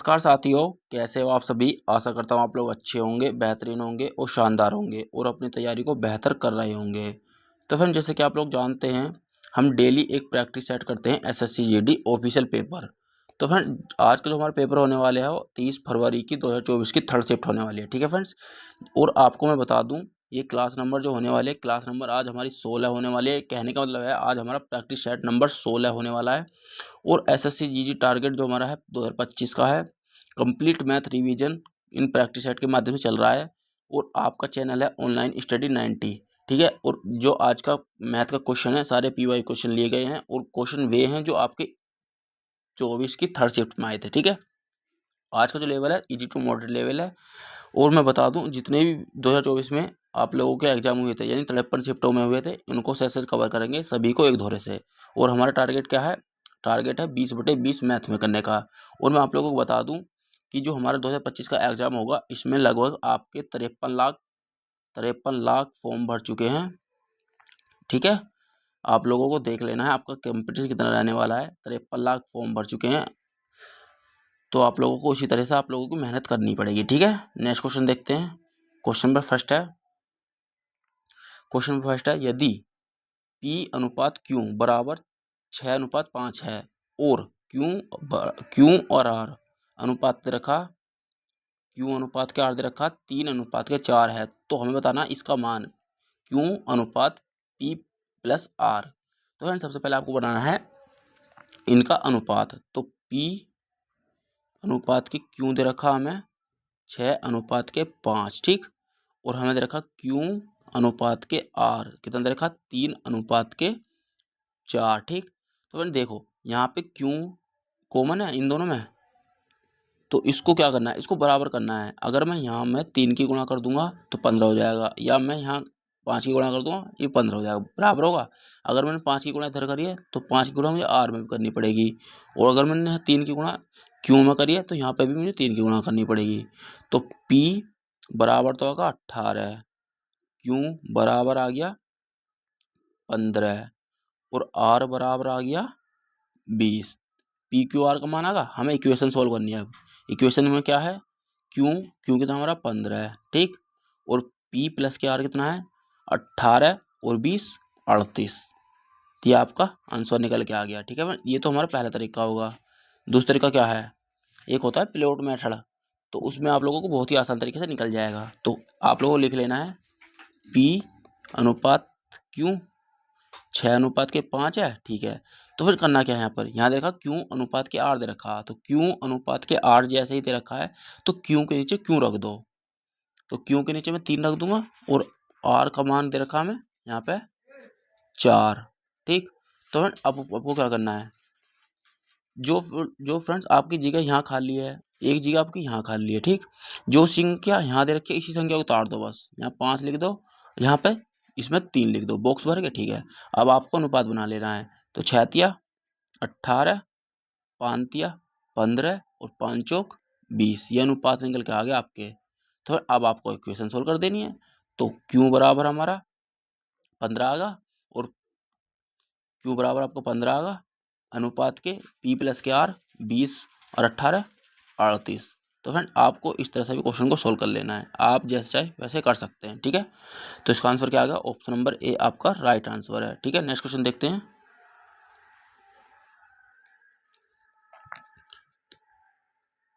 नमस्कार साथियों, कैसे हो आप सभी। आशा करता हूँ आप लोग अच्छे होंगे, बेहतरीन होंगे और शानदार होंगे और अपनी तैयारी को बेहतर कर रहे होंगे। तो फ्रेंड, जैसे कि आप लोग जानते हैं, हम डेली एक प्रैक्टिस सेट करते हैं एसएससी जीडी ऑफिशियल पेपर। तो फ्रेंड, आज का जो हमारा पेपर होने वाले है वो 30 फरवरी की 2024 की थर्ड शिफ्ट होने वाली है। ठीक है फ्रेंड्स, और आपको मैं बता दूँ, ये क्लास नंबर जो होने वाले, क्लास नंबर आज हमारी 16 होने वाली है। कहने का मतलब है आज हमारा प्रैक्टिस सेट नंबर 16 होने वाला है। और एसएससी जीडी टारगेट जो हमारा है 2025 का है। Complete math revision in practice set के माध्यम से चल रहा है और आपका चैनल है ऑनलाइन स्टडी 90। ठीक है, और जो आज का मैथ का क्वेश्चन है, सारे पीवाई क्वेश्चन लिए गए हैं और क्वेश्चन वे हैं जो आपके 24 की थर्ड शिफ्ट में आए थे। ठीक है, आज का जो लेवल है इजी टू मॉडरेट लेवल है। और मैं बता दूं, जितने भी 2024 में आप लोगों के एग्जाम हुए थे, यानी 53 शिफ्टों में हुए थे, उनको सेशन कवर करेंगे सभी को एक धोरे से। और हमारा टारगेट क्या है? टारगेट है 20/20 मैथ में करने का। और मैं आप लोगों को बता दूं कि जो हमारा 2025 का एग्जाम होगा, इसमें लगभग आपके 53 लाख फॉर्म भर चुके हैं। ठीक है, आप लोगों को देख लेना है आपका कंपटीशन कितना रहने वाला है। 53 लाख फॉर्म भर चुके हैं, तो आप लोगों को उसी तरह से आप लोगों को मेहनत करनी पड़ेगी। ठीक है, नेक्स्ट क्वेश्चन देखते हैं। क्वेश्चन नंबर फर्स्ट है, यदि P अनुपात Q बराबर 6:5 है और Q और R अनुपात दे रखा, Q अनुपात के R दे रखा 3:4 है, तो हमें बताना इसका मान Q अनुपात P प्लस R। तो फ्रेंड, सबसे पहले आपको बनाना है इनका अनुपात। तो P अनुपात के Q दे रखा हमें 6:5। ठीक, और हमें दे रखा Q अनुपात के R कितना दे रखा 3:4। ठीक, तो फ्रेंड देखो, यहाँ पे Q कॉमन है इन दोनों में, तो इसको क्या करना है, इसको बराबर करना है। अगर मैं यहाँ में 3 की गुणा कर दूंगा तो 15 हो जाएगा, या मैं यहाँ 5 की गुणा कर दूंगा, ये 15 हो जाएगा, बराबर होगा। अगर मैंने 5 की गुणा इधर करी है तो 5 की गुणा मुझे R में भी करनी पड़ेगी, और अगर मैंने 3 की गुणा Q में करी है तो यहाँ पे भी मुझे 3 की गुणा करनी पड़ेगी। तो P बराबर तो होगा 18, Q बराबर आ गया 15 और R बराबर आ गया 20। पी क्यू आर का मान आगा, हमें इक्वेशन सोल्व करनी है। अब इक्वेशन में क्या है, क्यू कितना हमारा 15 है। ठीक, और पी प्लस के आर कितना है 18 और 20 38। ये आपका आंसर निकल के आ गया। ठीक है, ये तो हमारा पहला तरीका होगा। दूसरा तरीका क्या है, एक होता है प्लॉट मेथड, तो उसमें आप लोगों को बहुत ही आसान तरीके से निकल जाएगा। तो आप लोगों को लिख लेना है पी अनुपात क्यू 6:5 है। ठीक है, तो फिर करना क्या है, यहाँ पर यहाँ दे रखा Q अनुपात के R दे रखा, तो Q अनुपात के R जैसे ही दे रखा है तो Q के नीचे Q रख दो। तो Q के नीचे मैं 3 रख दूंगा और R का मान दे रखा हमें यहाँ पे 4। ठीक, तो फ्रेंड अब आपको क्या करना है, जो फ्रेंड्स आपकी जगह यहाँ खाली है, एक जगह आपकी यहाँ खाली है। ठीक, जो संख्या यहाँ दे रखी है इसी संख्या को उतार दो, बस यहाँ 5 लिख दो, यहाँ पे इसमें 3 लिख दो, बॉक्स भर के। ठीक है, अब आपको अनुपात बना लेना है। तो 6×18, 5×15 और 5×20, ये अनुपात निकल के आ गया आपके। तो अब आपको इक्वेशन सोल्व कर देनी है। तो Q बराबर हमारा 15 आगा, और Q बराबर आपको 15 आगा अनुपात के P प्लस के R 20 और 18 38। तो फ्रेंड, आपको इस तरह से भी क्वेश्चन को सोल्व कर लेना है, आप जैसे चाहे वैसे कर सकते हैं। ठीक है, तो इसका आंसर क्या आएगा, ऑप्शन नंबर ए आपका राइट आंसर है। ठीक है, नेक्स्ट क्वेश्चन देखते हैं।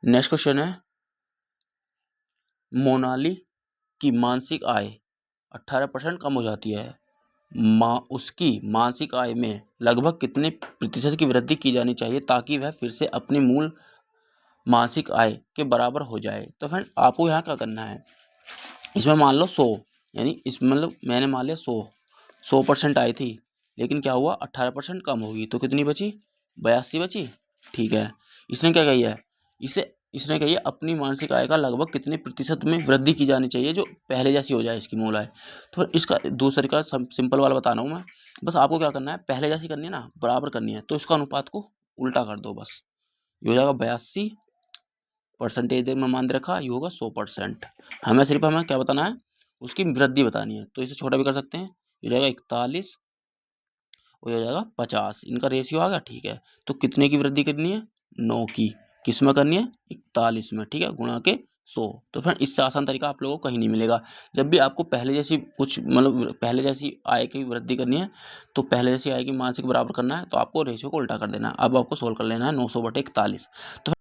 नेक्स्ट क्वेश्चन है, मोनाली की मानसिक आय 18% कम हो जाती है, उसकी मासिक आय में लगभग कितने प्रतिशत की वृद्धि की जानी चाहिए ताकि वह फिर से अपनी मूल मासिक आय के बराबर हो जाए। तो फ्रेंड, आपको यहाँ क्या करना है, इसमें मान लो 100, यानी इस मतलब मैंने मान लिया 100% आई थी, लेकिन क्या हुआ 18% कम होगी, तो कितनी बची 82 बची। ठीक है, इसने क्या कही है, इसने कही है अपनी मासिक आय का लगभग कितने प्रतिशत में वृद्धि की जानी चाहिए जो पहले जैसी हो जाए इसकी मूल आय। तो इसका दूसरे का सिंपल वाला बता रहा हूँ मैं, बस आपको क्या करना है, पहले जैसी करनी है ना, बराबर करनी है, तो इसका अनुपात को उल्टा कर दो, बस ये हो जाएगा 82 परसेंटेज में मान दे रखा, ये होगा 100%। हमें क्या बताना है, उसकी वृद्धि बतानी है, तो इसे छोटा भी कर सकते हैं, ये हो जाएगा 41 और ये हो जाएगा 50, इनका रेशियो आ गया। ठीक है, तो कितने की वृद्धि करनी है, 9 की। किस में करनी है, 41 में, ठीक है, गुणा के 100। तो फ्रेंड इससे आसान तरीका आप लोगों को कहीं नहीं मिलेगा। जब भी आपको पहले जैसी कुछ मतलब पहले जैसी आय की वृद्धि करनी है तो पहले जैसी आय की मानसिक बराबर करना है, तो आपको रेशियो को उल्टा कर देना है। अब आपको सोल्व कर लेना है 900/41। तो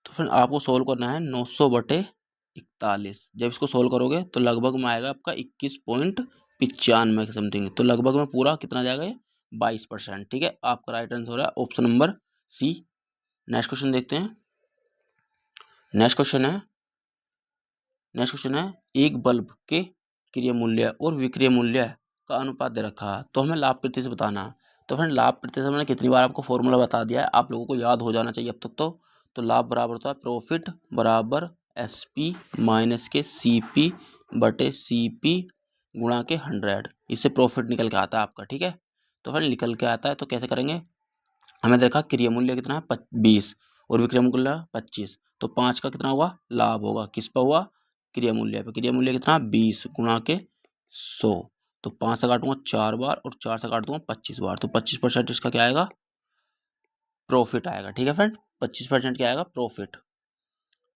फिर आपको सोल्व करना है 900/41। जब इसको सोल्व करोगे तो लगभग में आएगा आपका 21.95 के समथिंग। तो लगभग में पूरा कितना जाएगा ये, 22%, ठीक है। आपका राइट आंसर हो रहा है option number C. Next question देखते हैं। नेक्स्ट क्वेश्चन है एक बल्ब के क्रय मूल्य और विक्रय मूल्य का अनुपात दे रखा है, तो हमें लाभ प्रति से बताना है। तो फ्रेंड लाभ प्रति से मैंने कितनी बार आपको फॉर्मूला बता दिया है, आप लोगों को याद हो जाना चाहिए अब तक तो लाभ बराबर होता है प्रॉफिट बराबर SP माइनस के CP बटे CP गुणा के 100। इससे प्रॉफिट निकल के आता है आपका, ठीक है। तो फ्रेंड निकल के आता है तो कैसे करेंगे, हमें देखा क्रय मूल्य कितना है 20 और विक्रय मूल्य 25, तो 5 का कितना हुआ लाभ होगा, किस पर हुआ, क्रय मूल्य पे। क्रय मूल्य कितना 20 गुणा के 100, तो 5 से काटूंगा 4 बार और 4 से काट दूंगा 25 बार, तो 25% इसका क्या आएगा, प्रॉफिट आएगा, ठीक है फ्रेंड। 25% क्या आएगा, प्रॉफिट।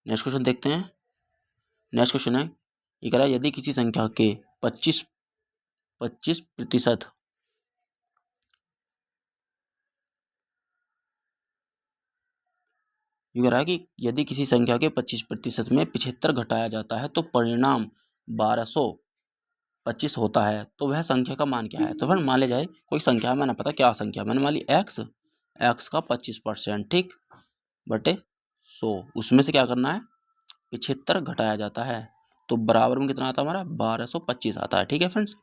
नेक्स्ट क्वेश्चन देखते हैं। नेक्स्ट क्वेश्चन है ये कह रहा है यदि किसी संख्या के 25% ये कह रहा है कि यदि किसी संख्या के 25% में 75 घटाया जाता है तो परिणाम 1225 होता है, तो वह संख्या का मान क्या है। तो फिर मान ले जाए कोई संख्या, मैंने पता क्या संख्या, मैंने मान ली x का 25%, ठीक, बटे 100, उसमें से क्या करना है 75 घटाया जाता है, तो बराबर में कितना आता है हमारा 1225 आता है, ठीक है फ्रेंड्स।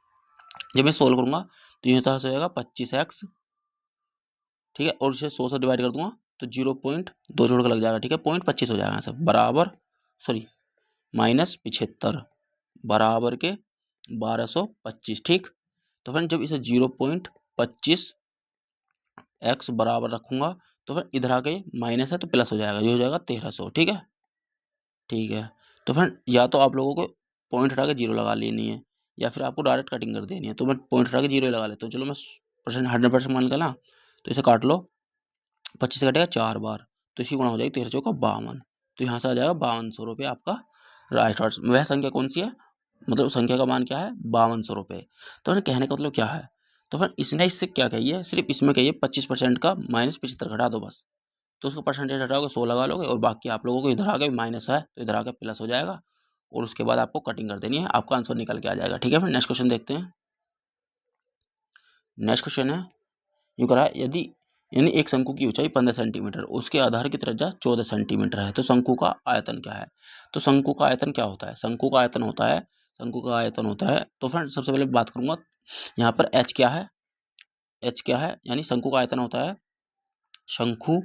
जब मैं सोल्व करूंगा तो ये तरह से हो जाएगा 25x, ठीक है, और इसे 100 से डिवाइड कर दूंगा तो 0.2 जोड़ कर लग जाएगा, ठीक है, 0.25 हो जाएगा यहाँ से, बराबर सॉरी -75 बराबर के 1225, ठीक। तो फिर जब इसे 0.25 x बराबर रखूंगा तो फिर इधर आके माइनस है तो प्लस हो जाएगा, ये हो जाएगा 1300, ठीक है, ठीक है। तो फिर या तो आप लोगों को पॉइंट हटा के 0 लगा लेनी है या फिर आपको डायरेक्ट कटिंग कर देनी है, तो मैं पॉइंट हटा के 0 लगा लेता हूँ। चलो मैं 100% मान लेना, तो इसे काट लो, 25 से कटेगा 4 बार, तो इसकी गुणा हो जाएगी 13 चौका 52, तो यहाँ से आ जाएगा 5200 आपका राइट आंसर। वह संख्या कौन सी है, मतलब संख्या का मान क्या है 5200। तो फिर कहने का मतलब क्या है, तो फिर इसने इससे क्या कहिए, सिर्फ इसमें कहिए 25% का -75 घटा दो बस, तो उसको परसेंटेज हटाओगे 100 लगा लोगे और बाकी आप लोगों को इधर आके माइनस है तो इधर आके प्लस हो जाएगा और उसके बाद आपको कटिंग कर देनी है, आपका आंसर निकल के आ जाएगा, ठीक है। फिर नेक्स्ट क्वेश्चन देखते हैं। नेक्स्ट क्वेश्चन है यूँ करा यदि यानी एक शंकु की ऊंचाई 15 सेंटीमीटर, उसके आधार की त्रिज्या 14 सेंटीमीटर है, तो शंकु का आयतन क्या है। तो शंकु का आयतन क्या होता है, शंकु का आयतन होता है तो फ्रेंड सबसे पहले बात करूंगा यहाँ पर h क्या है, यानी शंकु का आयतन होता है शंकु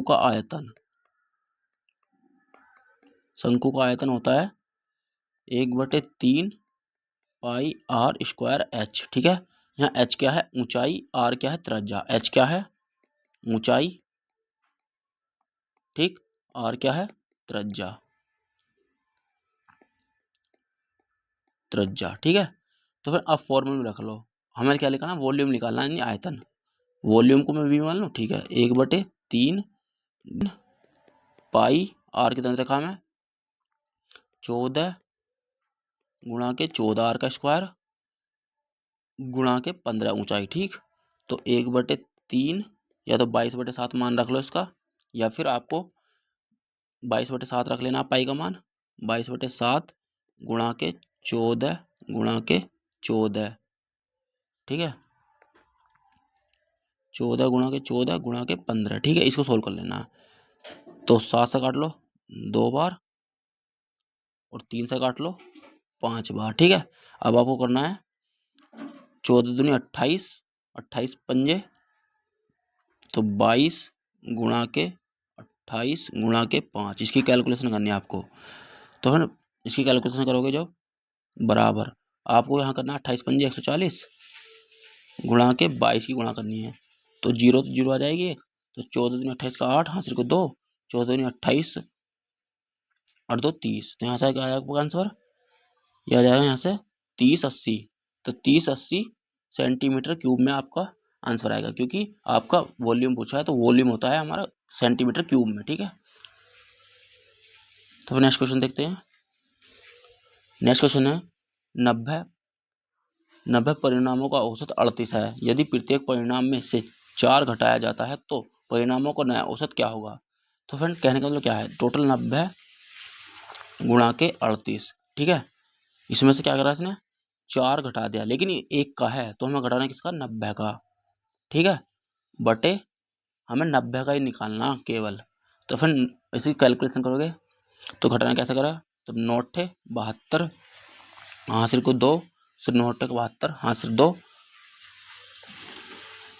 का आयतन होता है 1/3 पाई r स्क्वायर h, ठीक है। यहाँ h क्या है ऊंचाई, r क्या है त्रिज्या, h क्या है ऊंचाई, ठीक, r क्या है त्रिज्या, ठीक है। तो फिर आप फॉर्मूला में रख लो, हमें क्या लिखा ना वॉल्यूम निकालना है, यानी आयतन, वॉल्यूम को मैं v मान लूँ, ठीक है, 1/3 पाई r कितना रखा मैं 14 गुणा के 14 r का स्क्वायर गुणा के 15 ऊंचाई, ठीक। तो 1/3 या तो 22/7 मान रख लो इसका, या फिर आपको 22/7 रख लेना पाई का मान, 22/7 गुणा के 14 गुणा के 14, ठीक है, 14 गुणा के 14 गुणा के 15, ठीक है। इसको सोल्व कर लेना, तो 7 से काट लो 2 बार और 3 से काट लो 5 बार, ठीक है। अब आपको करना है 14 दूनी 28, 28 पंजे तो 22 गुणा के 28 गुणा के 5, इसकी कैलकुलेशन करनी है आपको। तो फिर इसकी कैलकुलेशन करोगे जब बराबर आपको यहाँ करना है 28 पंजे 140 गुणा के 22 की गुणा करनी है, तो 0 तो 0 आ जाएगी एक, तो 14 दूनी 28 का 8 हासिल को 2, 14 दूनी 28 और 2 30, तो यहाँ से क्या आएगा आपका आंसर, यह आ जाएगा यहाँ से 3080, तो 3080 सेंटीमीटर क्यूब में आपका आंसर आएगा, क्योंकि आपका वॉल्यूम पूछा है तो वॉल्यूम होता है हमारा सेंटीमीटर क्यूब में। ठीक है, तो नेक्स्ट क्वेश्चन देखते हैं। नेक्स्ट क्वेश्चन है 90 परिणामों का औसत 38 है। यदि प्रत्येक परिणाम में से 4 घटाया जाता है तो परिणामों का नया औसत क्या होगा। तो फ्रेंड कहने का मतलब क्या है, टोटल 90 गुणा के 38। ठीक है, इसमें से क्या करा इसने 4 घटा दिया, लेकिन ये 1 का है तो हमें घटाना किसका 90 का। ठीक है, बटे हमें 90 का ही निकालना केवल। तो फिर इसी कैलकुलेशन करोगे तो घटाना कैसे करा, तो 9 थे 72, हासिल को 2, सिर्फ 9 थे 72, हासिल 2,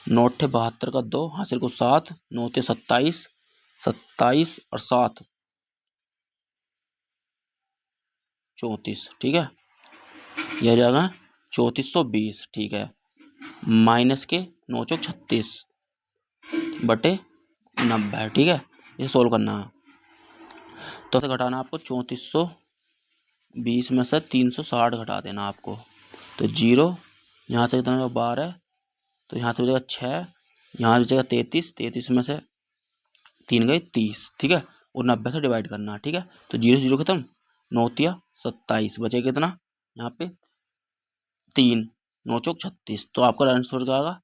9 थे 72 का 2, हासिल को 7, 9 थे 27, 27 और 7 34। ठीक है, यह हो जाएगा 3420। ठीक है, माइनस के 9 चौक 36 बटे 90। ठीक है, ये सोल्व करना है तो ऐसे घटाना आपको 3420 में से 360 घटा देना आपको, तो 0 यहाँ से कितना 12, तो यहाँ से बचेगा 6, यहाँ बचेगा 33, 33 में से 3 गए 30। ठीक है, और 90 से डिवाइड करना। ठीक है, तो 0 0 खत्म, 9 तिया 27, बचेगा कितना यहाँ पे 3, 9 चौक 36, तो आपका आंसर क्या आएगा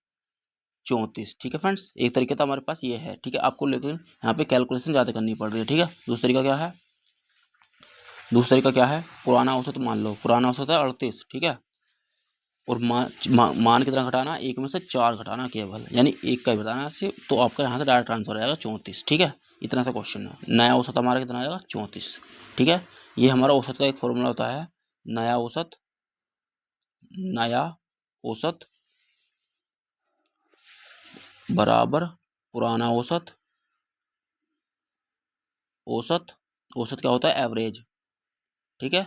34। ठीक है फ्रेंड्स, एक तरीके तो हमारे पास ये है। ठीक है, आपको लेकिन यहाँ पे कैलकुलेशन ज़्यादा करनी पड़ रही है। ठीक है, दूसरा तरीका क्या है, दूसरा तरीका क्या है, पुराना औसत मान लो, पुराना औसत है 38। ठीक है, और मान कितना घटाना, 1 में से 4 घटाना केवल, यानी 1 का ही बताना है, तो आपका यहाँ से डायरेक्ट आंसर आएगा 34। ठीक है, इतना सा क्वेश्चन है। नया औसत हमारा कितना आएगा 34। ठीक है, ये हमारा औसत का एक फॉर्मूला होता है, नया औसत, नया औसत बराबर पुराना औसत, औसत, औसत क्या होता है एवरेज। ठीक है,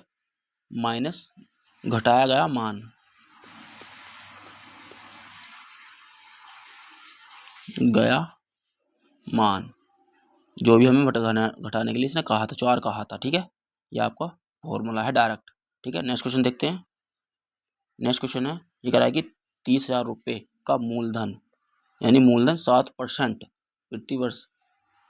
माइनस घटाया गया मान, गया मान, जो भी हमें घटाने के लिए इसने कहा था 4 कहा था। ठीक है, ये आपका फॉर्मूला है डायरेक्ट। ठीक है, नेक्स्ट क्वेश्चन देखते हैं। नेक्स्ट क्वेश्चन है, ये कह रहा है कि 30,000 रुपये का मूलधन, यानी मूलधन 7% प्रति वर्ष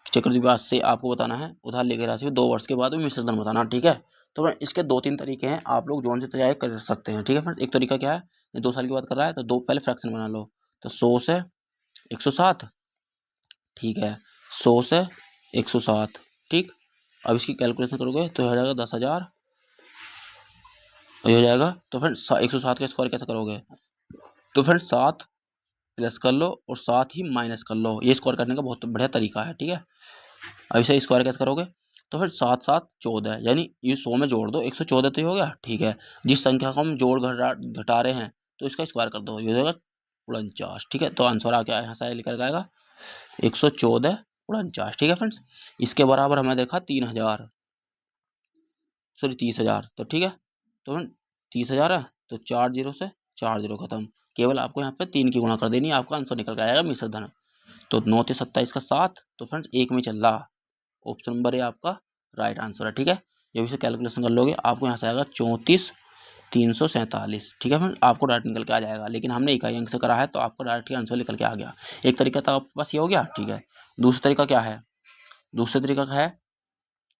चक्रवृद्धि ब्याज से आपको बताना है, उधार लेके राशि में 2 वर्ष के बाद में मिश्र धन बताना। ठीक है, तो फ्रेंड इसके 2-3 तरीके हैं, आप लोग जोन से तैयारी कर सकते हैं। ठीक है फ्रेंड, एक तरीका क्या है, 2 साल की बात कर रहा है तो दो पहले फ्रैक्शन बना लो, तो 100 से 107। ठीक है, 100 से 107। ठीक, अब इसकी कैलकुलेशन करोगे तो हो जाएगा 10,000, ये हो जाएगा। तो फ्रेंड 107 का स्क्वायर कैसे करोगे, तो फ्रेंड 7 प्लस कर लो और 7 ही माइनस कर लो, ये स्क्वायर करने का बहुत बढ़िया तरीका है। ठीक है, अब इसे स्क्वायर कैसे करोगे, तो फिर 7 7 14, यानी ये 100 में जोड़ दो, 114 तो ये हो गया। ठीक है, जिस संख्या को हम जोड़ घटा रहे हैं तो इसका स्क्वायर कर दो, ये हो जाएगा 49। ठीक है, तो आंसर आ गया यहाँ से निकल आएगा 114 49। ठीक है फ्रेंड्स, इसके बराबर हमें देखा 3,000, सॉरी 30,000। तो ठीक है, तो 30,000 है तो 4 0 से 4 0 खत्म, केवल आपको यहाँ पे 3 की गुणा कर देनी है, आपका आंसर निकल के आएगा मिश्र धन। तो 9 से 27 का 7, तो फ्रेंड्स 1 में चल रहा, ऑप्शन नंबर ए आपका राइट आंसर है। ठीक है, जब इसे कैलकुलेशन कर लोगे आपको यहाँ से आएगा 34,347। ठीक है फ्रेंड, आपको डायरेक्ट निकल के आ जाएगा, लेकिन हमने इकाई अंक से करा है तो आपको डायरेक्ट आंसर निकल के आ गया। एक तरीका तो आपके पास ये हो गया। ठीक है, दूसरा तरीका क्या है, दूसरा तरीका क्या है,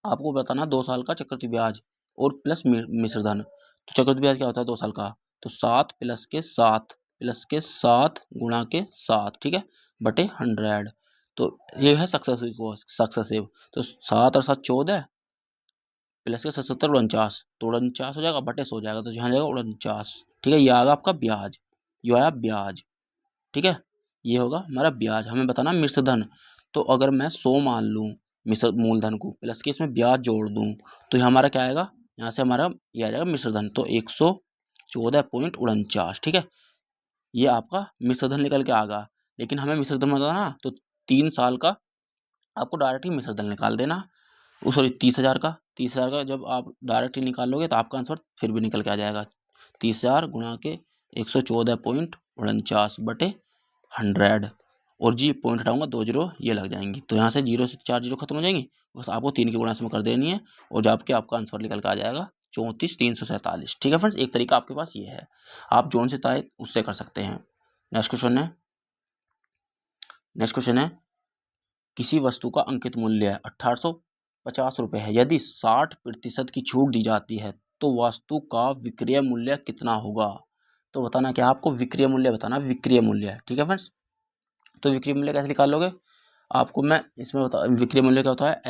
आपको बताना 2 साल का चक्रवृद्धि ब्याज और प्लस मिश्र धन। तो चक्रवृद्धि ब्याज क्या होता है 2 साल का, तो 7 प्लस के 7 गुणा के 7। ठीक है, बटे 100, तो ये है सक्सेसिव। तो 7 और 7 14 प्लस के 77 49, तो 49 हो जाएगा, बटे 100 हो जाएगा, तो यहाँ जाएगा 49। ठीक है, ये आएगा आपका ब्याज, ये आया ब्याज। ठीक है, ये होगा हमारा ब्याज। हमें बताना मिश्र धन, तो अगर मैं 100 मान लूँ मिश्र मूलधन को, प्लस के इसमें ब्याज जोड़ दूँ, तो ये हमारा क्या आएगा, यहाँ से हमारा ये आ जाएगा मिश्र धन, तो 114.49। ठीक है, ये आपका मिश्र धन निकल के आएगा। लेकिन हमें मिश्र धन बताना, तो 3 साल का आपको डायरेक्ट ही मिश्र धन निकाल देना, सॉरी 30,000 का, 30,000 का जब आप डायरेक्ट ही निकालोगे तो आपका आंसर फिर भी निकल के आ जाएगा 30,000 गुणा के 114.49 बटे 100, और जी पॉइंट हटाऊंगा 2 जीरो ये लग जाएंगी, तो यहाँ से 0 से 4 जीरो खत्म हो जाएंगी, बस आपको 3 की गुणा इसमें कर देनी है, और जब के आपका आंसर निकल के आ जाएगा 34,347। ठीक है फ्रेंड्स, एक तरीका आपके पास ये है, आप जोन से चाहे उससे कर सकते हैं। नेक्स्ट क्वेश्चन है, नेक्स्ट क्वेश्चन है, किसी वस्तु का अंकित मूल्य 1850 रुपये है, यदि 60% की छूट दी जाती है तो वस्तु का विक्रय मूल्य कितना होगा। तो बताना क्या, आपको विक्रय मूल्य बताना, विक्रय मूल्य। ठीक है फ्रेंड्स, तो विक्रय मूल्य कैसे निकालोगे, आपको मैं इसमें बता, विक्रय मूल्य क्या होता है,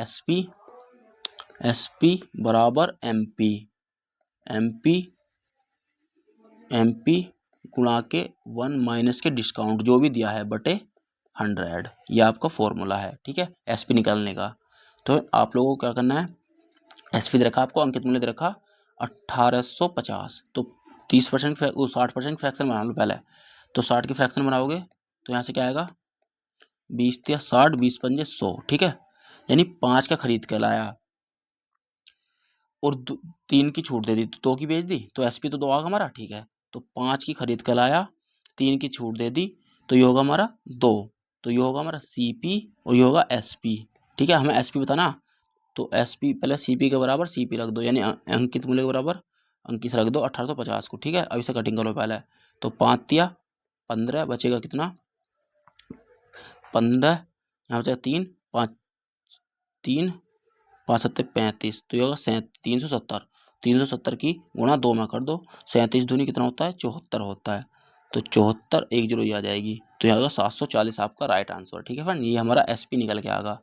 एसपी बराबर एमपी गुणा के 1 माइनस के डिस्काउंट जो भी दिया है बटे 100, ये आपका फॉर्मूला है। ठीक है, एसपी निकालने का। तो आप लोगों को क्या करना है, एसपी दे रखा, आपको अंकित मूल्य दे रखा 1850, तो 30% 60% फ्रैक्शन बना लो पहले। तो 60 की फ्रैक्शन बनाओगे तो यहाँ से क्या आएगा, 20 या 60, 20 पंजे 100। ठीक है, यानी 5 का खरीद के लाया और 3 की छूट दे दी तो 2 की बेच दी, तो एसपी तो 2 आगा हमारा। ठीक है, तो 5 की खरीद के लाया, 3 की छूट दे दी, तो ये होगा हमारा 2, तो ये होगा हमारा सीपी और ये होगा एसपी। ठीक है, हमें एसपी बताना, तो एसपी पहले सीपी के बराबर सीपी रख दो, यानी अंकित मूल्य के बराबर अंकित रख दो 1850 को। ठीक है, अब इसे कटिंग करो पहले, तो 5 या 15 बचेगा कितना, 15, यहाँ बचेगा 3, 5 3 5 7 35, तो ये होगा 370। 370 की गुणा 2 में कर दो, 37 दूनी कितना होता है, 74 होता है, तो 74 एक जीरो आ जाएगी, तो यहाँ होगा 740 आपका राइट आंसर। ठीक है फ्रेंड, ये हमारा एसपी निकल के आएगा।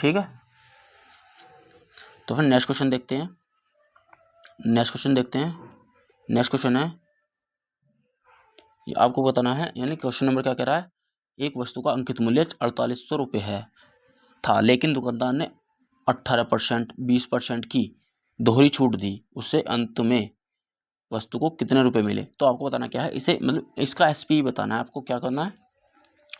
ठीक है, तो फिर नेक्स्ट क्वेश्चन देखते हैं। नेक्स्ट क्वेश्चन है, ये आपको बताना है, यानी क्वेश्चन नंबर क्या कह रहा है, एक वस्तु का अंकित मूल्य 4800 रुपये है था, लेकिन दुकानदार ने 18%, 20% की दोहरी छूट दी, उससे अंत में वस्तु को कितने रुपए मिले। तो आपको बताना क्या है, इसे मतलब इसका एसपी बताना है, आपको क्या करना है,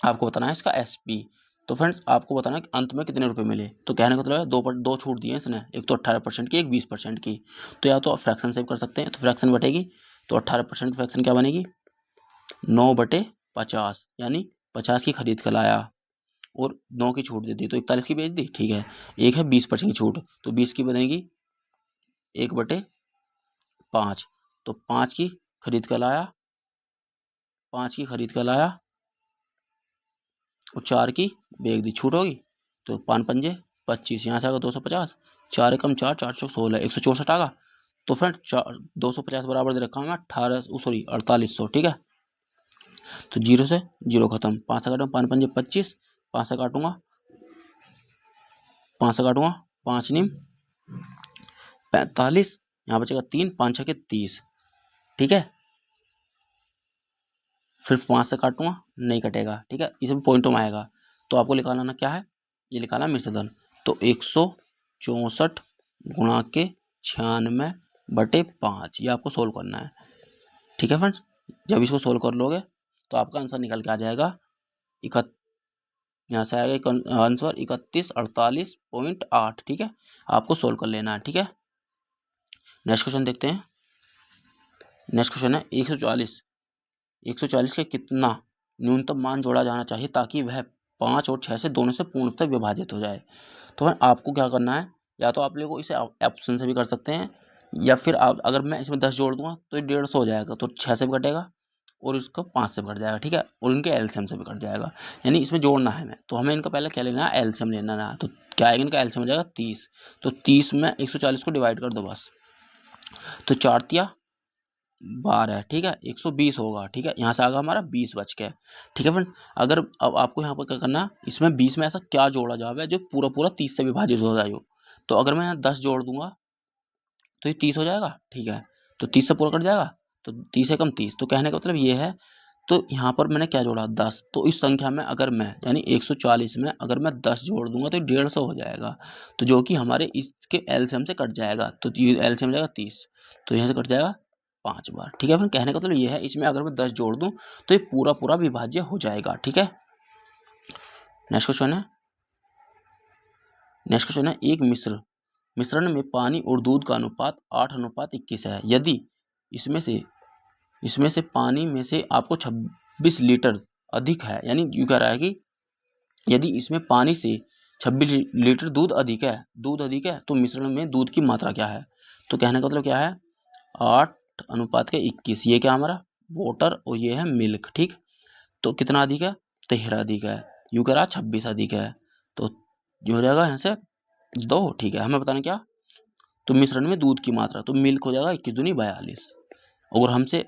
आपको बताना है इसका एसपी। तो फ्रेंड्स आपको बताना है कि अंत में कितने रुपए मिले। तो कहने का मतलब है दो छूट दी है इसने, एक तो 18% की, एक 20% की। तो या तो आप फ्रैक्शन सेव कर सकते हैं, तो फ्रैक्शन बटेगी, तो 18% फ्रैक्शन क्या बनेगी, 9/50, यानी 50 की खरीद कर लाया और 9 की छूट दे दी, तो 41 की बेच दी। ठीक है, एक है 20% की छूट, तो 20 की बनेगी 1/5, तो 5 की खरीद कर लाया, 5 की खरीद कर लाया और 4 की बेच दी, छूट होगी, तो 5 पंजे 25, यहाँ से आएगा 250, 4 एकम 4, 4 चौक 16, 164 आएगा। तो फ्रेंड 250 बराबर दे रखा हूँ मैं 4800। ठीक है, तो 0 से 0 खत्म, 5 से काटूंगा, 5 पंजे 25, 5 से काटूंगा, 5 नीम 45, यहाँ बचेगा 3, 5 छके 30। ठीक है, फिर 5 से काटूंगा, नहीं कटेगा। ठीक है, इसमें पॉइंटों में आएगा, तो आपको निकालना क्या है, ये निकालना मिश्रधन, तो 164 गुणा के 96/5, ये आपको सोल्व करना है। ठीक है फ्रेंड्स, जब इसको सोल्व कर लोगे तो आपका आंसर निकल के आ जाएगा यहाँ से आएगा आंसर 3148.8। ठीक है, आपको सोल्व कर लेना है। ठीक है, नेक्स्ट क्वेश्चन देखते हैं। नेक्स्ट क्वेश्चन है 140 के कितना न्यूनतम मान जोड़ा जाना चाहिए ताकि वह 5 और 6 से दोनों से पूर्णतः विभाजित हो जाए। तो आपको क्या करना है, या तो आप लोगों को इसे ऑप्शन से भी कर सकते हैं, या फिर आप अगर मैं इसमें 10 जोड़ दूंगा तो ये 150 हो जाएगा, तो 6 से भी कटेगा और इसको 5 से भी कट जाएगा। ठीक है, और इनके एलसीएम से भी कट जाएगा, यानी इसमें जोड़ना है हमें, तो हमें इनका पहले क्या लेना है, एलसीएम लेना है। तो क्या आएगा, इनका एलसीएम हो जाएगा 30, तो 30 में 140 को डिवाइड कर दो बस, तो 4 तिया 12। ठीक है, 120 होगा। ठीक है, यहाँ से आगा हमारा 20 बच के। ठीक है फ्रेंड, अगर अब आपको यहाँ पर क्या करना है, इसमें 20 में ऐसा क्या जोड़ा जाए जो पूरा पूरा 30 से विभाजित हो जाए। तो अगर मैं यहाँ 10 जोड़ दूंगा तो ये 30 हो जाएगा। ठीक है, तो 30 से पूरा कट जाएगा, तो 30 से कम 30, तो कहने का मतलब ये है, तो यहाँ पर मैंने क्या जोड़ा 10, तो इस संख्या में अगर मैं यानी 140 में अगर मैं 10 जोड़ दूंगा तो 150 हो जाएगा, तो जो कि हमारे इसके एलसीएम से कट जाएगा, तो एलसीएम हो जाएगा 30, तो यहाँ से कट जाएगा 5 बार। ठीक है, फिर कहने का मतलब ये है, इसमें अगर मैं 10 जोड़ दूं तो ये पूरा पूरा विभाज्य हो जाएगा। ठीक है, नेक्स्ट क्वेश्चन है एक मिश्रण में पानी और दूध का अनुपात 8:21 है, यदि इसमें से पानी में से आपको 26 लीटर अधिक है, यानी यूँ कह रहा है कि यदि इसमें पानी से 26 लीटर दूध अधिक है तो मिश्रण में दूध की मात्रा क्या है। तो कहने का मतलब क्या है, 8:21, ये क्या हमारा वाटर और ये है मिल्क। ठीक, तो कितना अधिक है, 13 अधिक है, यूँ कह रहा 26 अधिक है, तो जो हो जाएगा यहाँ से 2। ठीक है, हमें बताना क्या, तो मिश्रण में दूध की मात्रा, तो मिल्क हो जाएगा 21 दूनी 42। और हमसे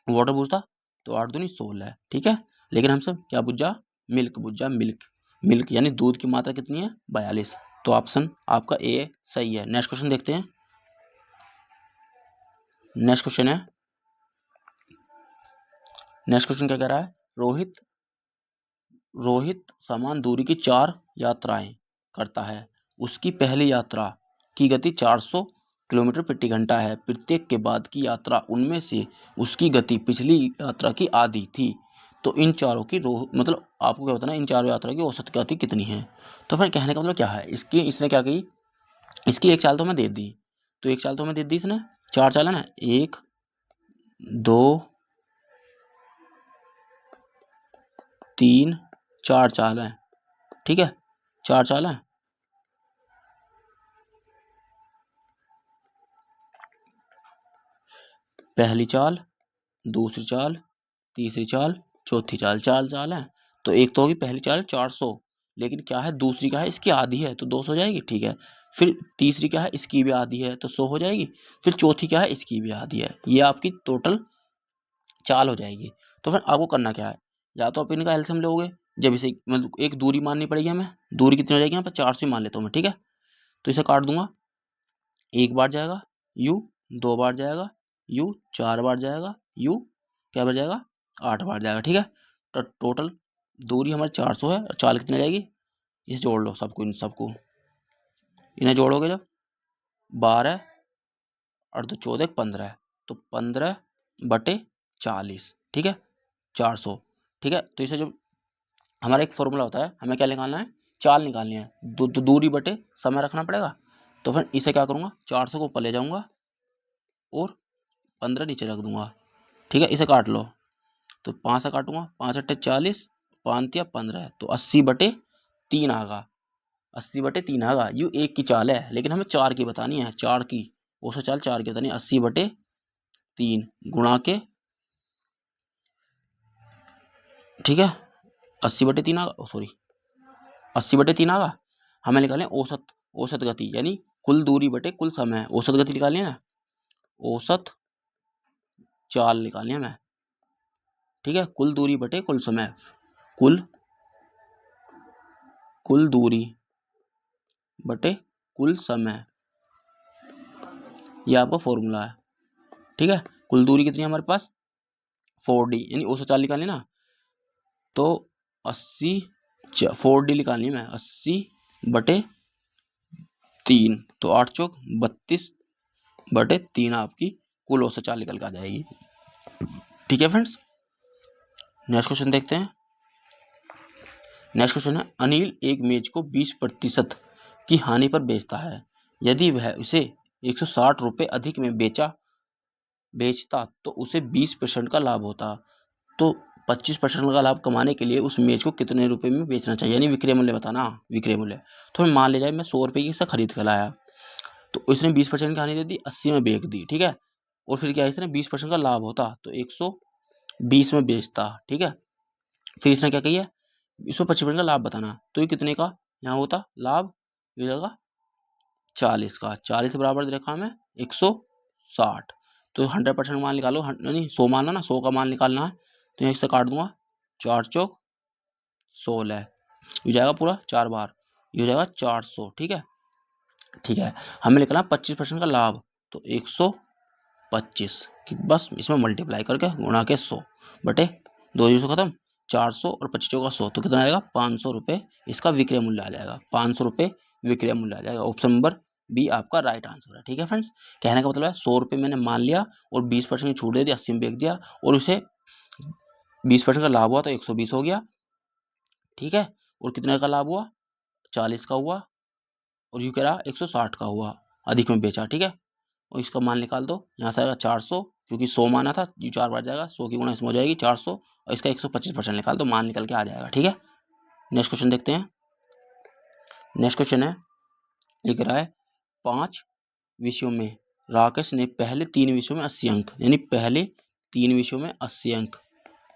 वाटर पूछता तो 8 दूनी 16। ठीक है, लेकिन हमसे क्या पूछ जा, मिल्क पूछ जा, मिल्क। मिल्क यानी दूध की मात्रा कितनी है, 42। तो ऑप्शन आपका ए सही है। नेक्स्ट क्वेश्चन देखते हैं। नेक्स्ट क्वेश्चन क्या कह रहा है, रोहित समान दूरी की 4 यात्राएं करता है। उसकी पहली यात्रा की गति 400 किलोमीटर प्रति घंटा है। प्रत्येक के बाद की यात्रा उनमें से उसकी गति पिछली यात्रा की आधी थी। तो इन चारों की मतलब आपको क्या बताना है, इन चारों यात्रा की औसत गति कितनी है। तो फिर कहने का मतलब क्या है, इसने क्या कही, इसकी एक चाल तो हमें दे दी, तो एक चाल तो हमें दे दी इसने, 4 चाल है ना, 1 2 3 4 चाल है। ठीक है, 4 चाल है। पहली चाल, दूसरी चाल, तीसरी चाल, चौथी चाल, 4 चाल है। तो एक तो होगी पहली चाल 400, लेकिन क्या है दूसरी क्या है, इसकी आधी है तो 200 हो जाएगी। ठीक है, फिर तीसरी क्या है, इसकी भी आधी है तो 100 हो जाएगी। फिर चौथी क्या है, इसकी भी आधी है। ये आपकी टोटल चाल हो जाएगी। तो फिर आपको करना क्या है, या तो आप इनका एलसीएम लोगे, जब इसे मतलब एक दूरी माननी पड़ेगी हमें। दूरी कितनी हो जाएगी यहाँ पर, 400 मान लेता हूँ मैं। ठीक है, तो इसे काट दूंगा, एक बार जाएगा यू, 2 बार जाएगा यू, 4 बार जाएगा यू, क्या बार जाएगा, 8 बार जाएगा। ठीक है, तो टोटल दूरी हमारी 400 है और चाल कितनी जाएगी, इसे जोड़ लो सबको, इन सबको इन्हें जोड़ोगे जब 12 और 2 14 15, तो 15/40। ठीक है, 400। ठीक है, तो इसे जब हमारा एक फॉर्मूला होता है, हमें क्या निकालना है, चाल निकालनी है, दूरी बटे समय रखना पड़ेगा। तो फिर इसे क्या करूँगा, 400 को ऊपर ले जाऊँगा और 15 नीचे रख दूंगा। ठीक है, इसे काट लो, तो 5 से काटूंगा, 5 अट्ठे 40, 5 या 15, तो 80/3 आएगा। 80/3 आएगा। यू एक की चाल है, लेकिन हमें 4 की बतानी है, 4 की वो चाल 4 की बतानी है। 80/3 गुणा के, ठीक है, 80/3 आगा, सॉरी 80/3 आगा। हमें निकालें औसत गति, यानी कुल दूरी बटे कुल समय। औसत गति निकालनी है ना, औसत चाल निकालनी है हमें। ठीक है, कुल दूरी बटे कुल समय, कुल दूरी बटे कुल समय, ये आपका फॉर्मूला है। ठीक है, कुल दूरी कितनी है हमारे पास, 4D, यानी 240 निकालनी ना, तो 80 4D निकालनी है मैं, 80/3, तो 8 चौक 32/3 आपकी कुल 240 निकल के आ जाएगी। ठीक है फ्रेंड्स, नेक्स्ट क्वेश्चन देखते हैं। नेक्स्ट क्वेश्चन है, अनिल एक मेज को 20% की हानि पर बेचता है। यदि वह उसे 160 रुपये अधिक में बेचता तो उसे 20% का लाभ होता। तो 25% का लाभ कमाने के लिए उस मेज को कितने रुपए में बेचना चाहिए, यानी विक्रय मूल्य बताना। विक्रय मूल्य तो मान ले जाए मैं 100 रुपये की इसे खरीद कर लाया, तो इसने 20% की हानि दे दी, 80 में बेच दी। ठीक है, और फिर क्या इसने 20% का लाभ होता तो 120 में बेचता। ठीक है, फिर इसने क्या किया, इसमें 25% का लाभ बताना, तो ये कितने का यहाँ होता लाभ, ये होगा 40 का। 40 बराबर दे रखा हमें 160, तो 100% मान निकालो, यानी 100 मानना ना, 100 का मान निकालना है, तो यहाँ से काट दूंगा, 4 चौक 16, ये जाएगा पूरा 4 बार, ये हो जाएगा 400। ठीक है, हमें निकालना 25% का लाभ, तो 125 कि बस इसमें मल्टीप्लाई करके गुणा के 100 बटे 2 जीरो खत्म, 400 और 25 का 100, तो कितना आएगा 500 रुपये इसका विक्रय मूल्य आ जाएगा। 500 रुपये विक्रय मूल्य आ जाएगा। ऑप्शन नंबर बी आपका राइट आंसर है। ठीक है फ्रेंड्स, कहने का मतलब है 100 रुपये मैंने मान लिया और 20% की छूट दे दी, 80 में बेच दिया, और उसे 20% का लाभ हुआ तो 120 हो गया। ठीक है, और कितने का लाभ हुआ, 40 का हुआ, और यूँ कह रहा 160 का हुआ, अधिक में बेचा। ठीक है, और इसका मान निकाल दो, यहाँ से आएगा 400, क्योंकि 100 माना था, ये 4 बार जाएगा, 100 की गुणा इसमें हो जाएगी 400, और इसका 125% निकाल दो, मान निकल के आ जाएगा। ठीक है, नेक्स्ट क्वेश्चन देखते हैं। नेक्स्ट क्वेश्चन है, लिख रहा है 5 विषयों में राकेश ने पहले 3 विषयों में 80 अंक, यानी पहले 3 विषयों में 80 अंक,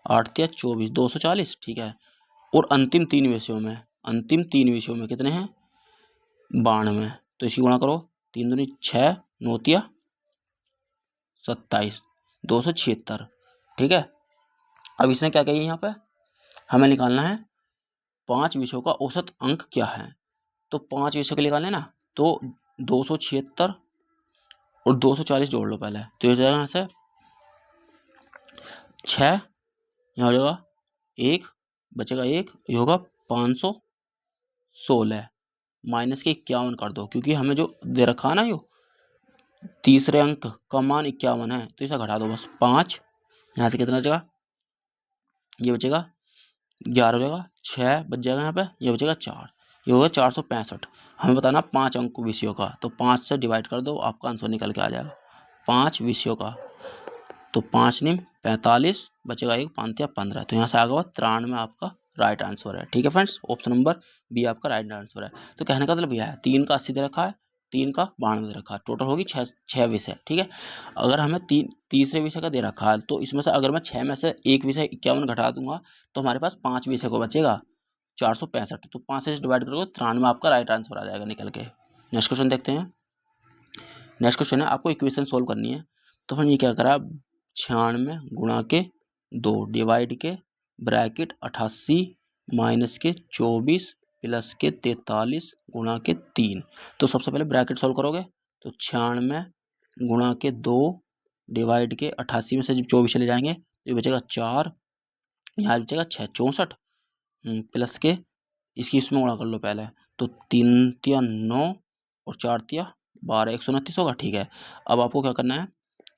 8 या 24 240। ठीक है, और अंतिम तीन विषयों में कितने हैं 92। तो इसकी गुणा करो, 3 दूनी 6, 9 तिया 27, 276। ठीक है। अब इसने क्या कही यहाँ पे, हमें निकालना है 5 विषयों का औसत अंक क्या है। तो 5 विषयों के लिए निकालने ना, तो 276 और 240 जोड़ लो पहले। तो ये हो जाएगा यहाँ से 6, यहाँ हो जाएगा 1, बचेगा 1, ये होगा 516 माइनस के 51 कर दो, क्योंकि हमें जो दे रखा है ना यो तीसरे अंक का मान 51 है, तो इसे घटा दो बस 5। यहाँ से कितना बचेगा, ये बचेगा 11 हो जाएगा, 6 बच जाएगा यहाँ पे, ये बचेगा 4, ये होगा 465। हमें बताना 5 अंक विषयों का, तो 5 से डिवाइड कर दो, आपका आंसर निकल के आ जाएगा 5 विषयों का। तो 5 निम 45, बचेगा 1, 5 तिया 15। तो यहाँ से आगे 93 आपका राइट आंसर है। ठीक है फ्रेंड्स, ऑप्शन नंबर बी आपका राइट आंसर है। तो कहने का मतलब यह है 3 का 80 दे रखा है, 3 का 92 दे रखा है, टोटल होगी 6 विषय। ठीक है। अगर हमें तीसरे विषय का दे रखा है, तो इसमें से अगर मैं 6 में से एक विषय 51 घटा दूंगा, तो हमारे पास 5 विषय को बचेगा 465। तो 5 से डिवाइड करोगे 93 आपका राइट आंसर आ जाएगा निकल के। नेक्स्ट क्वेश्चन देखते हैं। नेक्स्ट क्वेश्चन है, आपको इक्वेशन सोल्व करनी है। तो फिर ये क्या करा, 96 गुणा के 2 डिवाइड के ब्रैकेट 88 माइनस के 24 प्लस के 43 गुणा के 3। तो सबसे पहले ब्रैकेट सोल्व करोगे, तो 96 गुणा के 2 डिवाइड के 88 में से जब 24 चले जाएंगे तो ये बचेगा 4, यहाँ बचेगा 6, 64 प्लस के इसकी इसमें गुणा कर लो पहले, तो 3 तिया 9 और 4 तिया 12, 129 होगा। ठीक है। अब आपको क्या करना है,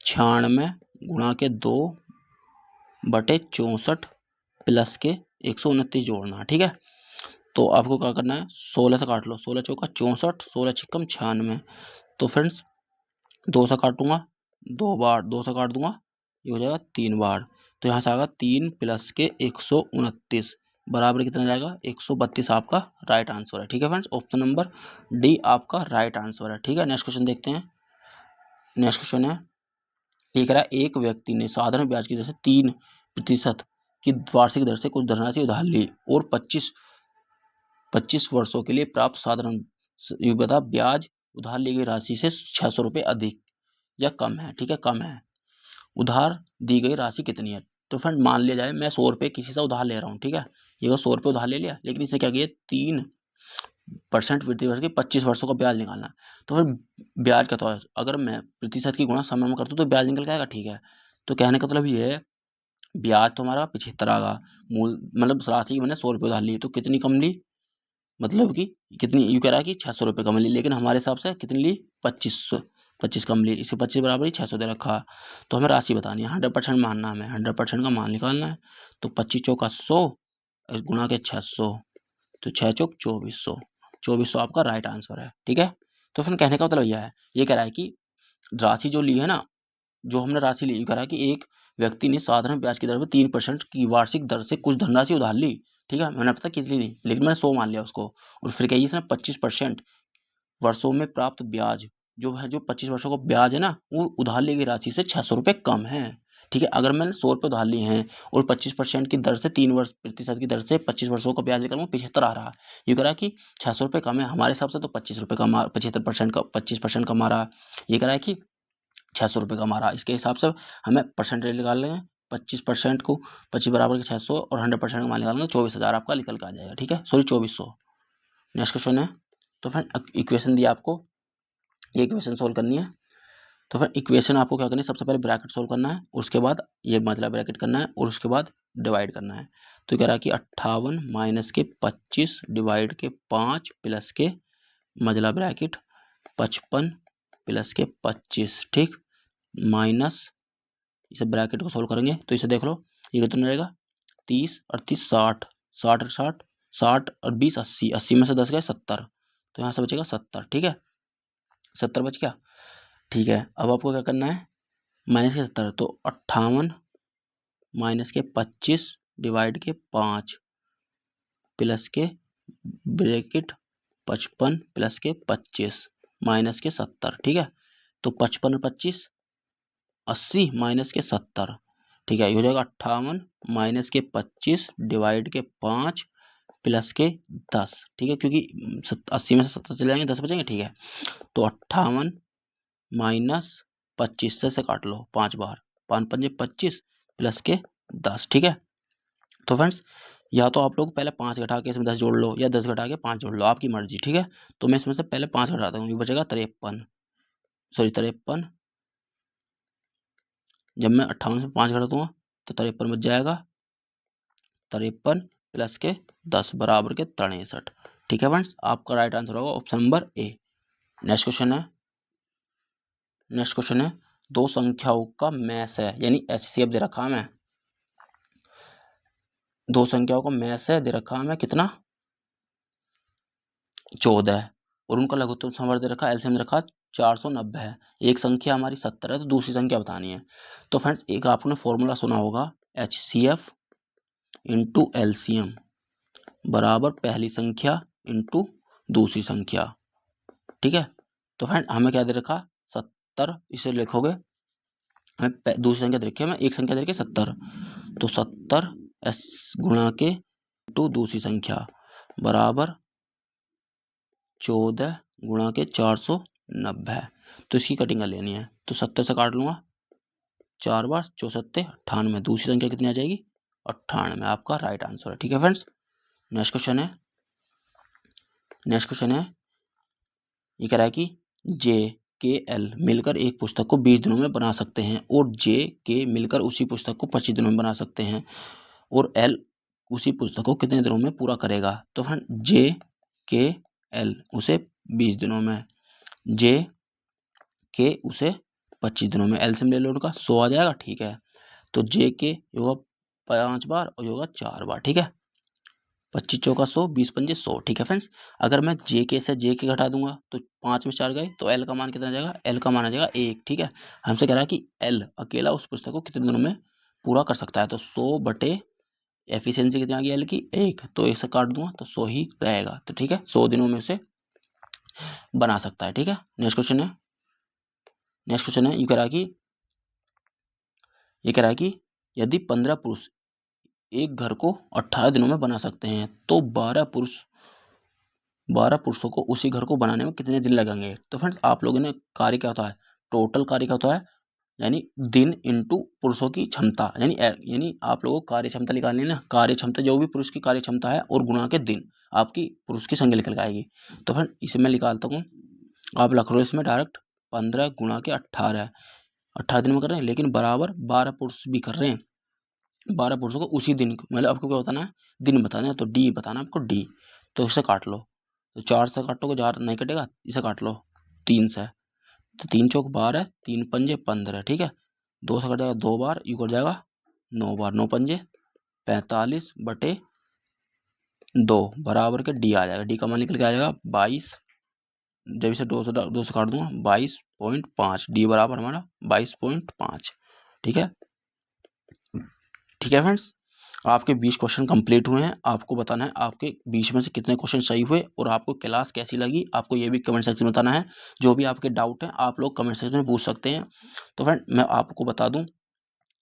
96 गुणा के 2 बटे 64 प्लस के 129 जोड़ना। ठीक है। तो आपको क्या करना है, 16 से काट लो, 16 चौका 64, 16 छिक्कम 96। तो फ्रेंड्स 2 से काटूंगा 2 बार, 2 से काट दूंगा, ये हो जाएगा 3 बार। तो यहाँ से आएगा 3 प्लस के 129 बराबर कितना जाएगा, 132 आपका राइट आंसर है। ठीक है फ्रेंड्स, ऑप्शन नंबर डी आपका राइट आंसर है। ठीक है। नेक्स्ट क्वेश्चन देखते हैं। नेक्स्ट क्वेश्चन है, ये कह रहा है एक व्यक्ति ने साधारण ब्याज की दर से 3% की वार्षिक दर से कुछ धनराशि उधार ली और 25 वर्षों के लिए प्राप्त साधारण ब्याज उधार ली गई राशि से 600 रुपये अधिक या कम है। ठीक है, कम है। उधार दी गई राशि कितनी है। तो फ्रेंड मान लिया जाए मैं 100 रुपये किसी से उधार ले रहा हूँ। ठीक है, ये 100 रुपये उधार ले लिया, लेकिन इसने क्या किया, 3% प्रति वर्ष की 25 वर्षों का ब्याज निकालना है। तो फिर ब्याज का तो अगर मैं प्रतिशत की गुणा समय में करता हूँ तो ब्याज निकल के आएगा। ठीक है। तो कहने का मतलब ये है, ब्याज तो हमारा 75 आ गया, मूल मतलब राशि की मैंने 100 रुपये उधार ली, तो कितनी कम ली, मतलब कि कितनी, यूँ कह रहा है कि 600 रुपये कम ली, लेकिन हमारे हिसाब से कितनी ली, 25 कम ली, इसे 25 बराबर ही 600 दे रखा। तो हमें राशि बतानी है, 100% मानना, हमें 100% का मान निकालना है। तो 25 चौका 100 गुणा के 600, तो 6 चौक 2400, 2400 आपका राइट आंसर है। ठीक है। तो फिर कहने का मतलब यह है, ये कह रहा है कि राशि जो ली है ना, जो हमने राशि ली, कह रहा है कि एक व्यक्ति ने साधारण ब्याज की दर पर 3% की वार्षिक दर से कुछ धनराशि उधार ली। ठीक है, मैंने पता कितनी ली, लेकिन मैंने 100 मान लिया उसको। और फिर क्या, इसने 25% वर्षों में प्राप्त ब्याज जो है, जो 25 वर्षों का ब्याज है ना, वो उधार ली गई राशि से 600 रुपये कम है। ठीक है, अगर मैंने 100 रुपये उधार लिए हैं और 25% की दर से 3% की दर से 25 वर्षों का ब्याज लेकर 75 आ रहा है, ये कह रहा है कि 600 रुपये कम है हमारे हिसाब से, तो 25 रुपये का 25% का मारा। ये कह रहा है कि 600 रुपये का मारा, इसके हिसाब से हमें परसेंटेज निकाल लेंगे। 25% को 25 बराबर के 600 और 100% का मान निकालेंगे, 24,000 आपका निकल के आ जाएगा। ठीक है, सॉरी 2400। नेक्स्ट क्वेश्चन है, तो फ्रेंड इक्वेशन दिया आपको, ये इक्वेशन सोल्व करनी है। तो फिर इक्वेशन आपको क्या करनी है, सबसे पहले ब्रैकेट सोल्व करना है, उसके बाद ये मतलब ब्रैकेट करना है और उसके बाद डिवाइड करना है। तो कह रहा है कि 58 माइनस के 25 डिवाइड के 5 प्लस के मजला ब्रैकेट 55 प्लस के 25। ठीक, माइनस इसे ब्रैकेट को सोल्व करेंगे तो इसे देख लो, ये कितना रहेगा, 30 38 60, 60 60 60 और 20 80, 80 में से 10 गए 70, तो यहाँ से बचेगा 70। ठीक है, 70 बच गया। ठीक है, अब आपको क्या करना है, माइनस के 70, तो 58 माइनस के 25 डिवाइड के 5 प्लस के ब्रैकेट 55 प्लस के 25 माइनस के 70। ठीक है, तो 55 और 25 80 माइनस के 70। ठीक है, ये हो जाएगा 58 माइनस के 25 डिवाइड के 5 प्लस के 10, ठीक है, क्योंकि 80 में से 70 चले जाएंगे, 10 बचेंगे, ठीक है। तो 58 माइनस 25 से काट लो 5 बार, 5 पंजे 25 प्लस के 10, ठीक है। तो फ्रेंड्स या तो आप लोग पहले 5 घटा के इसमें 10 जोड़ लो या 10 घटा के 5 जोड़ लो, आपकी मर्जी, ठीक है। तो मैं इसमें से पहले 5 घटाता हूँ, ये बचेगा 53। जब मैं 58 से 5 घटा दूंगा तो 53 बच जाएगा। 53 प्लस के 10 बराबर के 63, ठीक है फ्रेंड्स। आपका राइट आंसर होगा option number A. Next question है दो संख्याओं का मैस है, यानी HCF दे रखा है हमें। दो संख्याओं का मैस है दे रखा है हमें कितना, 14, और उनका लघुत्तम समवर्ग दे रखा, एलसीएम दे रखा 490 है। एक संख्या हमारी 70 है तो दूसरी संख्या बतानी है। तो फ्रेंड्स एक आपने फॉर्मूला सुना होगा, HCF इंटू एलसीएम बराबर पहली संख्या इंटू दूसरी संख्या, ठीक है। तो फ्रेंड हमें क्या दे रखा, 70, इसे लिखोगे, हमें दूसरी संख्या दे रखी है, हमें एक संख्या दे रखी है 70, तो 70 S गुणा के टू दूसरी संख्या बराबर 14 गुणा के 490 है। तो इसकी कटिंग कर लेनी है, तो 70 से काट लूँगा 4 बार, 64 98, दूसरी संख्या कितनी आ जाएगी 98, आपका राइट आंसर है, ठीक है फ्रेंड्स। नेक्स्ट क्वेश्चन है ये कह रहा है कि JKL मिलकर एक पुस्तक को 20 दिनों में बना सकते हैं और JK मिलकर उसी पुस्तक को 25 दिनों में बना सकते हैं, और L उसी पुस्तक को कितने दिनों में पूरा करेगा। तो फ्रेंड JKL उसे 20 दिनों में, JK उसे 25 दिनों में, एलसीएम ले लो उनका 100 आ जाएगा, ठीक है। तो JK होगा 5 बार और होगा 4 बार, ठीक है। 25 चौका 100, 20 पंजे 100, ठीक है फ्रेंड्स। अगर मैं JK से JK घटा दूंगा तो 5 में 4 गए, तो L का मान कितना आ जाएगा, L का मान आ जाएगा 1, ठीक है। हमसे कह रहा है कि L अकेला उस पुस्तक को कितने दिनों में पूरा कर सकता है, तो 100 बटे एफिशिएंसी कितनी आ गई L की 1, तो इसे काट दूंगा तो 100 ही रहेगा, तो ठीक है 100 दिनों में उसे बना सकता है, ठीक है। नेक्स्ट क्वेश्चन है ये कह रहा है कि यदि 15 पुरुष एक घर को 18 दिनों में बना सकते हैं तो 12 पुरुषों को उसी घर को बनाने में कितने दिन लगेंगे। तो फ्रेंड्स आप लोगों ने कार्य क्या होता है, टोटल कार्य क्या होता है, यानी दिन इंटू पुरुषों की क्षमता, यानी आप लोगों को कार्य क्षमता निकालनी है ना, कार्य क्षमता जो भी पुरुष की कार्य क्षमता है और गुणा के दिन, आपकी पुरुष की संख्या निकल आएगी। तो फ्रेंड इसे मैं निकालता हूँ, आप लिख लो इसमें डायरेक्ट 15 गुणा के 18 दिन में कर रहे हैं, लेकिन बराबर 12 पुरुष भी कर रहे हैं, 12 पुरुषों को उसी दिन, मतलब आपको क्या बताना है, दिन बताना है, तो डी बताना है आपको, डी। तो इसे काट लो, तो 4 से काटोगे 4 नहीं कटेगा, इसे काट लो 3 से, तो 3 चौक 12, 3 पंजे 15, ठीक है। 2 से कट जाएगा 2 बार, यू कट जाएगा 9 बार, 9 पंजे 45 बटे 2 बराबर के डी आ जाएगा, डी का मान निकल के आ जाएगा 22। जब इसे 2 से काट दूंगा 22.5, डी बराबर हमारा 22.5, ठीक है फ्रेंड्स। आपके 20 क्वेश्चन कंप्लीट हुए हैं, आपको बताना है आपके 20 में से कितने क्वेश्चन सही हुए और आपको क्लास कैसी लगी, आपको ये भी कमेंट सेक्शन में बताना है। जो भी आपके डाउट हैं आप लोग कमेंट सेक्शन में पूछ सकते हैं। तो फ्रेंड मैं आपको बता दूं,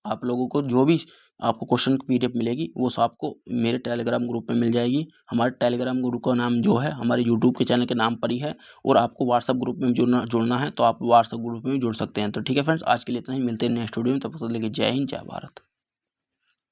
आप लोगों को जो भी आपको क्वेश्चन की PDF मिलेगी वो आपको मेरे टेलीग्राम ग्रुप में मिल जाएगी। हमारे टेलीग्राम ग्रुप का नाम जो है हमारे यूट्यूब के चैनल के नाम पर ही है, और आपको व्हाट्सअप ग्रुप में जुड़ना है तो आप व्हाट्सअप ग्रुप में भी जुड़ सकते हैं। तो ठीक है फ्रेंड्स, आज के लिए इतना ही, मिलते हैं नेक्स्ट वीडियो में, तब तक के लिए जय हिंद जय भारत।